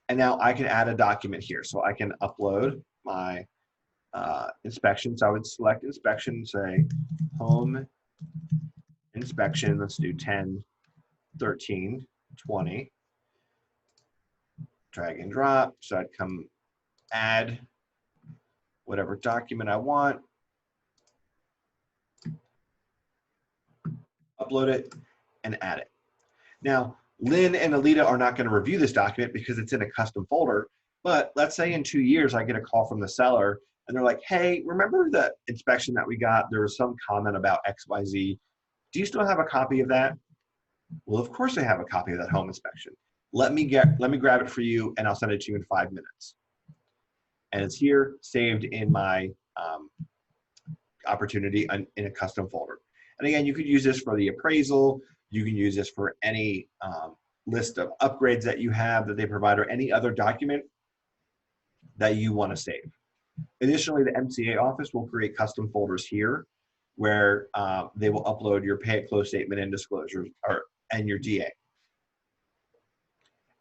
And now I can add a document here. So I can upload my inspection. So I would select inspection, say home inspection. Let's do 10, 13, 20. Drag and drop. So I'd come add whatever document I want. Upload it and add it. Now, Lynn and Alita are not going to review this document because it's in a custom folder, but let's say in 2 years I get a call from the seller and they're like, hey, remember the inspection that we got? There was some comment about XYZ. Do you still have a copy of that? Well, of course I have a copy of that home inspection. Let me grab it for you and I'll send it to you in 5 minutes. And it's here saved in my opportunity in a custom folder. And again, you could use this for the appraisal. You can use this for any list of upgrades that you have that they provide, or any other document that you want to save. Additionally, the MCA office will create custom folders here where they will upload your pay at close statement and disclosures and your DA.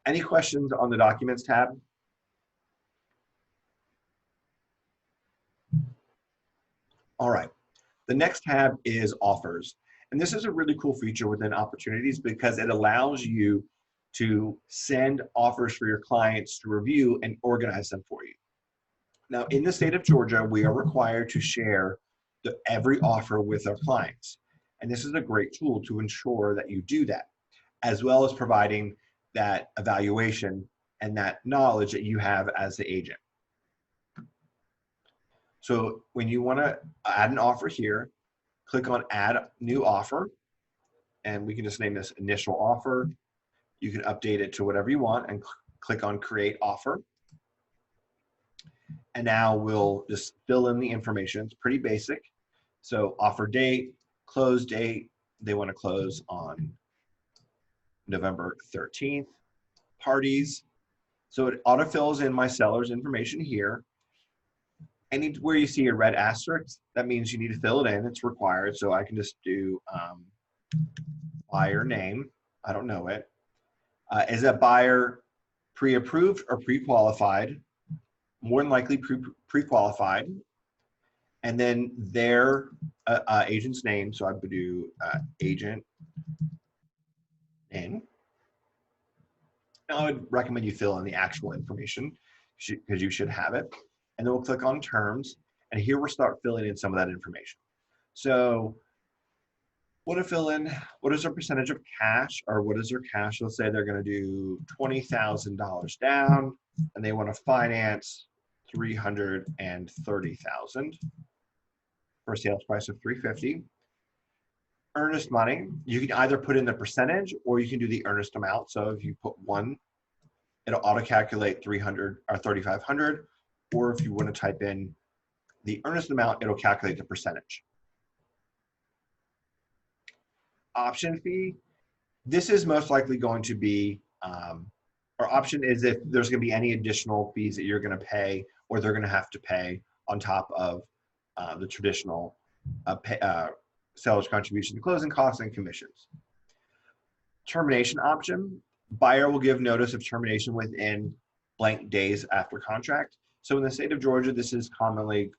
Any questions on the documents tab? All right. The next tab is offers. And this is a really cool feature within opportunities because it allows you to send offers for your clients to review and organize them for you. Now, in the state of Georgia, we are required to share every offer with our clients. And this is a great tool to ensure that you do that, as well as providing that evaluation and that knowledge that you have as the agent. So when you want to add an offer here, click on Add New Offer, and we can just name this Initial Offer. You can update it to whatever you want and click on Create Offer. And now we'll just fill in the information. It's pretty basic. So offer date, close date, they want to close on November 13th. Parties. So it autofills in my seller's information here. Anywhere you see a red asterisk, that means you need to fill it in. It's required. So I can just do buyer name. I don't know it. Is that buyer pre-approved or pre-qualified? More than likely pre-qualified. And then their agent's name. So I would do agent name. Now I would recommend you fill in the actual information because you should have it. And then we'll click on terms. And here we'll start filling in some of that information. So want to fill in, what is their percentage of cash, or what is their cash? Let's say they're going to do $20,000 down and they want to finance $330,000 for a sales price of $350,000. Earnest money, you can either put in the percentage or you can do the earnest amount. So if you put 1, it'll auto calculate 300 or 3,500, or if you want to type in the earnest amount, it'll calculate the percentage. Option fee, this is most likely going to be, or option is if there's going to be any additional fees that you're going to pay or they're going to have to pay on top of the traditional seller's contribution to closing costs and commissions. Termination option, buyer will give notice of termination within blank days after contract. So in the state of Georgia, this is commonly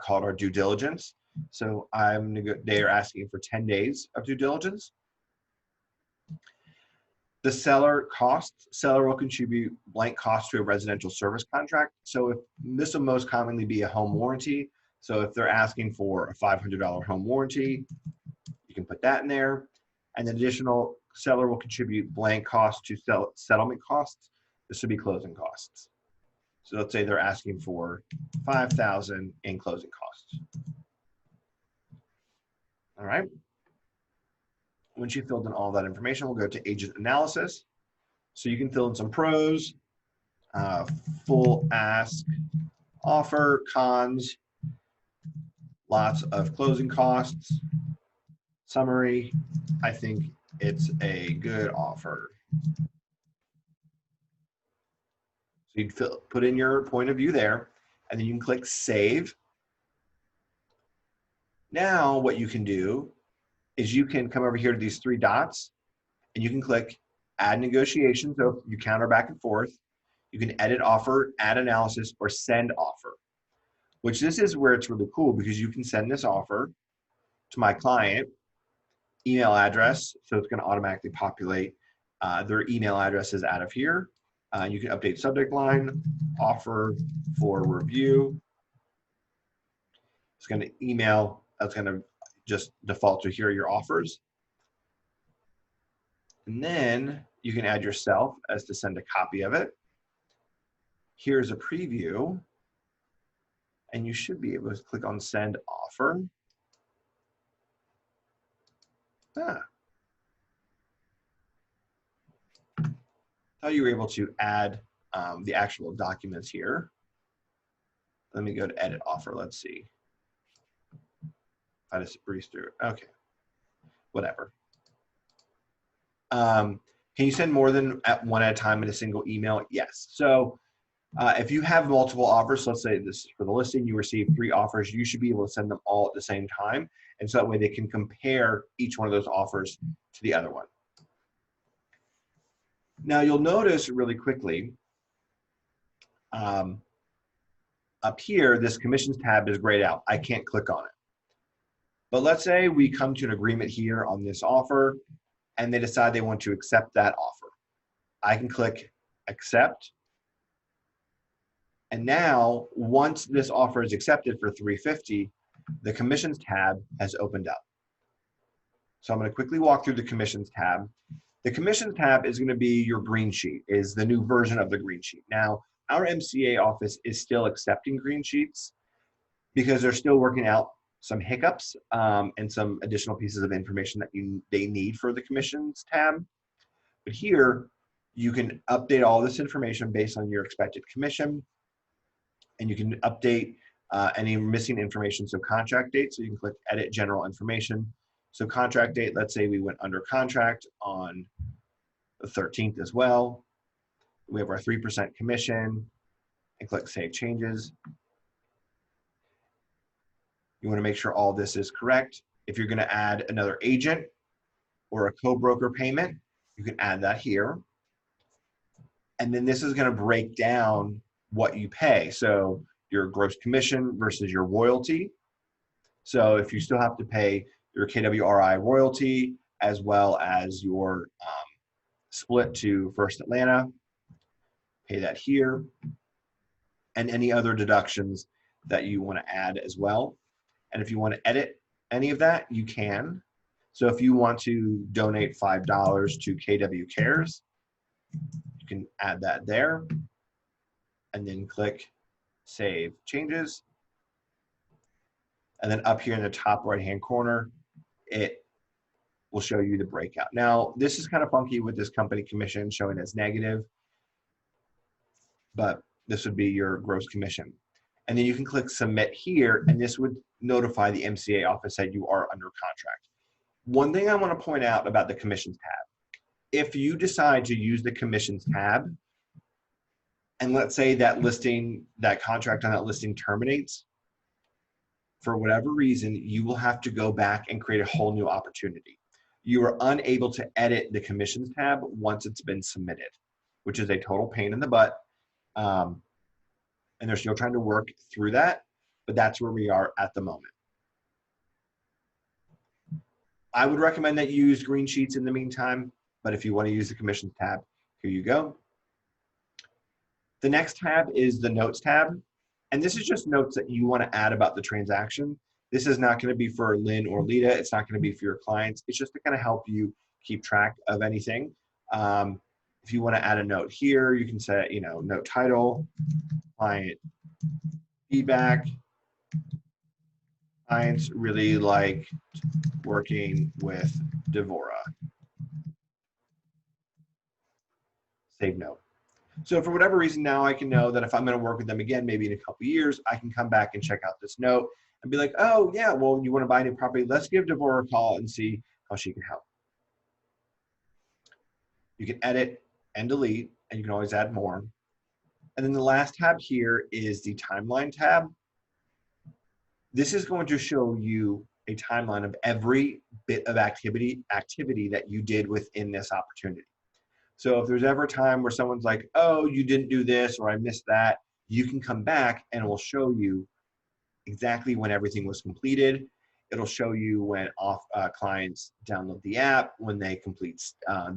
called our due diligence. So they are asking for 10 days of due diligence. The seller will contribute blank costs to a residential service contract. So this will most commonly be a home warranty. So if they're asking for a $500 home warranty, you can put that in there. And the additional seller will contribute blank costs to settlement costs. This would be closing costs. So let's say they're asking for $5,000 in closing costs. All right. Once you've filled in all that information, we'll go to agent analysis. So you can fill in some pros, full ask, offer, cons, lots of closing costs, summary. I think it's a good offer. So you'd put in your point of view there, and then you can click save. Now what you can do is you can come over here to these 3 dots and you can click add negotiation. So you counter back and forth. You can edit offer, add analysis, or send offer, which this is where it's really cool because you can send this offer to my client email address. So it's going to automatically populate their email addresses out of here. You can update subject line, offer for review. It's going to email, that's going to just default to here are your offers. And then you can add yourself as to send a copy of it. Here's a preview. And you should be able to click on send offer. thought you were able to add the actual documents here. Let me go to edit offer. Let's see. I just breeze through it. Okay, whatever. Can you send more than one at a time in a single email? Yes. So if you have multiple offers, so let's say this is for the listing, you receive 3 offers, you should be able to send them all at the same time. And so that way they can compare each one of those offers to the other one. Now you'll notice really quickly, up here, this commissions tab is grayed out. I can't click on it. But let's say we come to an agreement here on this offer and they decide they want to accept that offer. I can click accept. And now, once this offer is accepted for $350, the commissions tab has opened up. So I'm going to quickly walk through the commissions tab. The commissions tab is going to be your green sheet, is the new version of the green sheet. Now, our MCA office is still accepting green sheets because they're still working out some hiccups and some additional pieces of information that they need for the commissions tab. But here, you can update all this information based on your expected commission, and you can update any missing information. So contract date, so you can click edit general information. So contract date, let's say we went under contract on the 13th as well. We have our 3% commission and click save changes. You want to make sure all this is correct. If you're going to add another agent or a co-broker payment, you can add that here. And then this is going to break down what you pay. So your gross commission versus your royalty. So if you still have to pay your KWRI royalty as well as your split to First Atlanta, pay that here, and any other deductions that you want to add as well. And if you want to edit any of that, you can. So if you want to donate $5 to KW Cares, you can add that there and then click save changes. And then up here in the top right-hand corner, it will show you the breakout. Now, this is kind of funky with this company commission showing as negative, but this would be your gross commission. And then you can click submit here, and this would notify the MCA office that you are under contract. One thing I want to point out about the commissions tab, if you decide to use the commissions tab, and let's say that listing, that contract on that listing terminates, for whatever reason, you will have to go back and create a whole new opportunity. You are unable to edit the commissions tab once it's been submitted, which is a total pain in the butt. And they're still trying to work through that, but that's where we are at the moment. I would recommend that you use green sheets in the meantime, but if you want to use the commissions tab, here you go. The next tab is the notes tab. And this is just notes that you want to add about the transaction. This is not going to be for Lynn or Lita. It's not going to be for your clients. It's just to kind of help you keep track of anything. If you want to add a note here, you can say, note title, client feedback. Clients really like working with Devora. Save note. So for whatever reason, now I can know that if I'm going to work with them again, maybe in a couple of years, I can come back and check out this note and be like, oh yeah, well, you want to buy a new property? Let's give Devora a call and see how she can help. You can edit and delete, and you can always add more. And then the last tab here is the timeline tab. This is going to show you a timeline of every bit of activity that you did within this opportunity. So if there's ever a time where someone's like, oh, you didn't do this or I missed that, you can come back and it will show you exactly when everything was completed. It'll show you when clients download the app, when they complete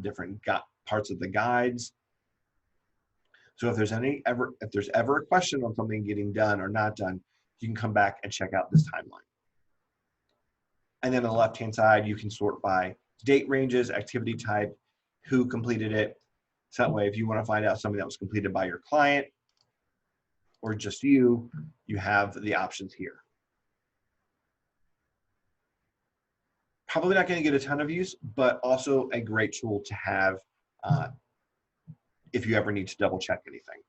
different parts of the guides. So if there's ever a question on something getting done or not done, you can come back and check out this timeline. And then on the left-hand side, you can sort by date ranges, activity type, who completed it. So that way, if you want to find out something that was completed by your client or just you have the options here. Probably not going to get a ton of use, but also a great tool to have if you ever need to double check anything.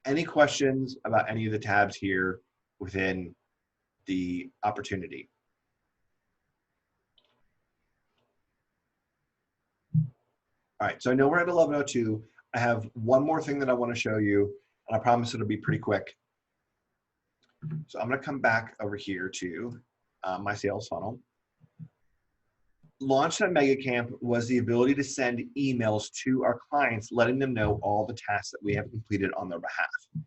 Any questions about any of the tabs here within the opportunity? All right, so I know we're at 11:02. I have one more thing that I want to show you, and I promise it'll be pretty quick. So I'm going to come back over here to my sales funnel. Launch at Mega Camp was the ability to send emails to our clients, letting them know all the tasks that we have completed on their behalf.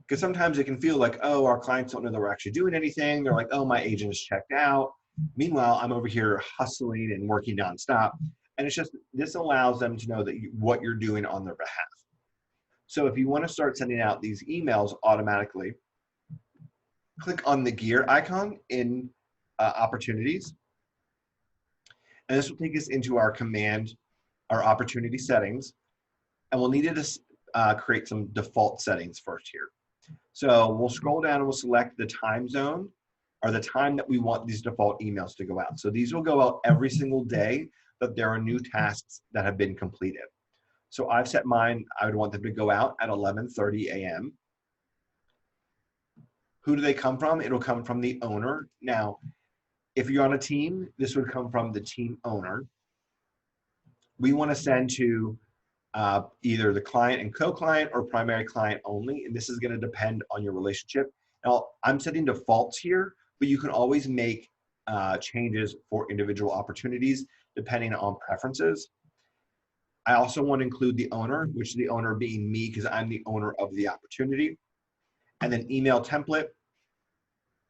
Because sometimes it can feel like, oh, our clients don't know that we're actually doing anything. They're like, oh, my agent is checked out. Meanwhile, I'm over here hustling and working nonstop. And it's just, this allows them to know that what you're doing on their behalf. So if you want to start sending out these emails automatically, click on the gear icon in opportunities. And this will take us into our command, our opportunity settings. And we'll need to create some default settings first here. So we'll scroll down and we'll select the time zone, or the time that we want these default emails to go out. So these will go out every single day that there are new tasks that have been completed. So I've set mine, I would want them to go out at 11:30 a.m. Who do they come from? It'll come from the owner. Now, if you're on a team, this would come from the team owner. We want to send to either the client and co-client or primary client only, and this is going to depend on your relationship. Now, I'm setting defaults here, but you can always make changes for individual opportunities depending on preferences. I also want to include the owner, which the owner being me because I'm the owner of the opportunity. And then email template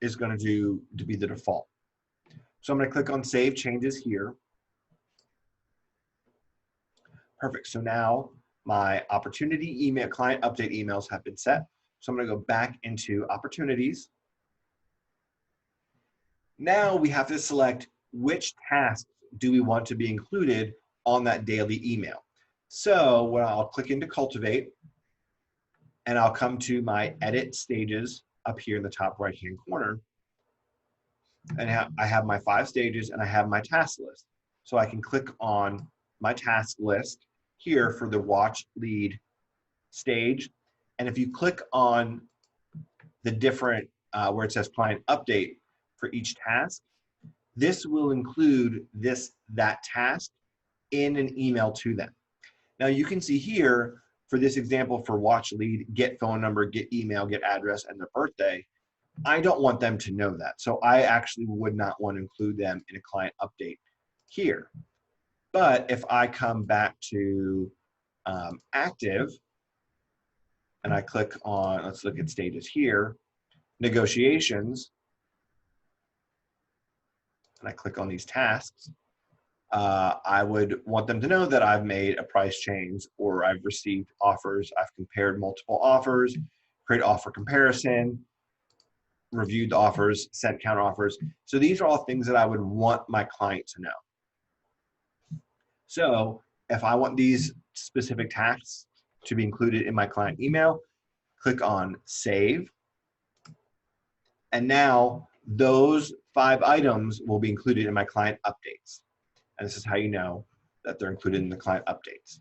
is going to be the default. So I'm going to click on Save Changes here. Perfect. So now my opportunity email, client update emails have been set. So I'm going to go back into opportunities. Now we have to select which tasks do we want to be included on that daily email. So I'll click into Cultivate, and I'll come to my edit stages up here in the top right-hand corner. And I have my 5 stages and I have my task list. So I can click on my task list here for the watch lead stage. And if you click on the different, where it says client update for each task, this will include that task in an email to them. Now you can see here for this example for watch lead, get phone number, get email, get address, and their birthday. I don't want them to know that. So I actually would not want to include them in a client update here. But if I come back to active and I click on, let's look at stages here, negotiations, and I click on these tasks, I would want them to know that I've made a price change or I've received offers, I've compared multiple offers, create offer comparison, reviewed the offers, sent counter offers. So these are all things that I would want my client to know. So if I want these specific tasks to be included in my client email, click on Save. And now those 5 items will be included in my client updates. And this is how you know that they're included in the client updates.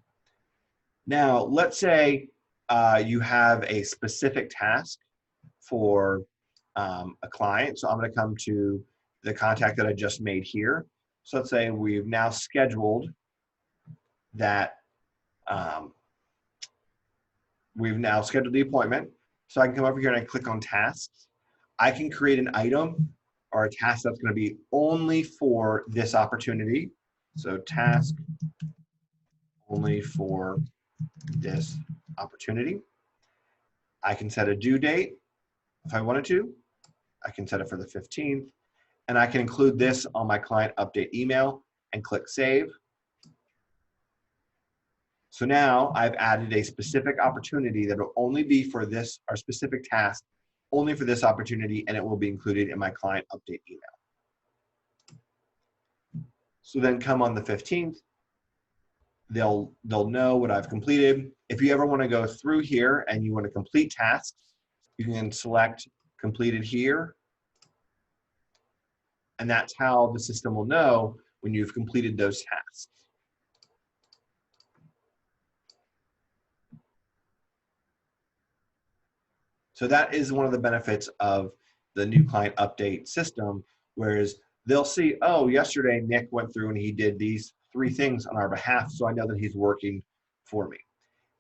Now, let's say you have a specific task for a client. So I'm going to come to the contact that I just made here. So let's say we've now scheduled that, the appointment. So I can come over here and I click on tasks. I can create an item or a task that's going to be only for this opportunity. So task only for this opportunity. I can set a due date if I wanted to. I can set it for the 15th, and I can include this on my client update email and click Save. So now I've added a specific opportunity that will only be for this, or specific task, only for this opportunity, and it will be included in my client update email. So then come on the 15th, they'll know what I've completed. If you ever want to go through here and you want to complete tasks, you can select completed here. And that's how the system will know when you've completed those tasks. So that is one of the benefits of the new client update system, whereas they'll see, oh, yesterday Nick went through and he did these 3 things on our behalf, so I know that he's working for me.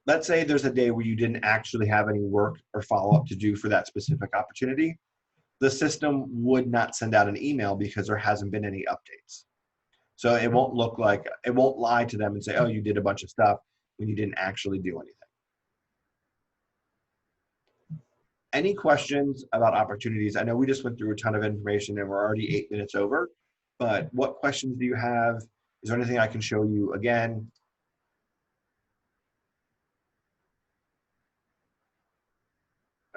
Let's say there's a day where you didn't actually have any work or follow-up to do for that specific opportunity. The system would not send out an email because there hasn't been any updates. So it won't look like, it won't lie to them and say, oh, you did a bunch of stuff when you didn't actually do anything. Any questions about opportunities? I know we just went through a ton of information and we're already 8 minutes over, but what questions do you have? Is there anything I can show you again?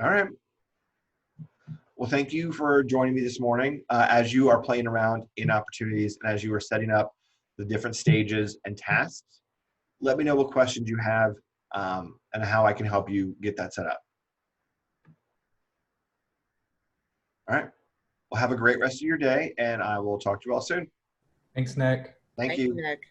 All right. Well, thank you for joining me this morning. As you are playing around in opportunities and as you are setting up the different stages and tasks, let me know what questions you have and how I can help you get that set up. All right. Well, have a great rest of your day, and I will talk to you all soon. Thanks, Nick. Thank Thank you. you, Nick.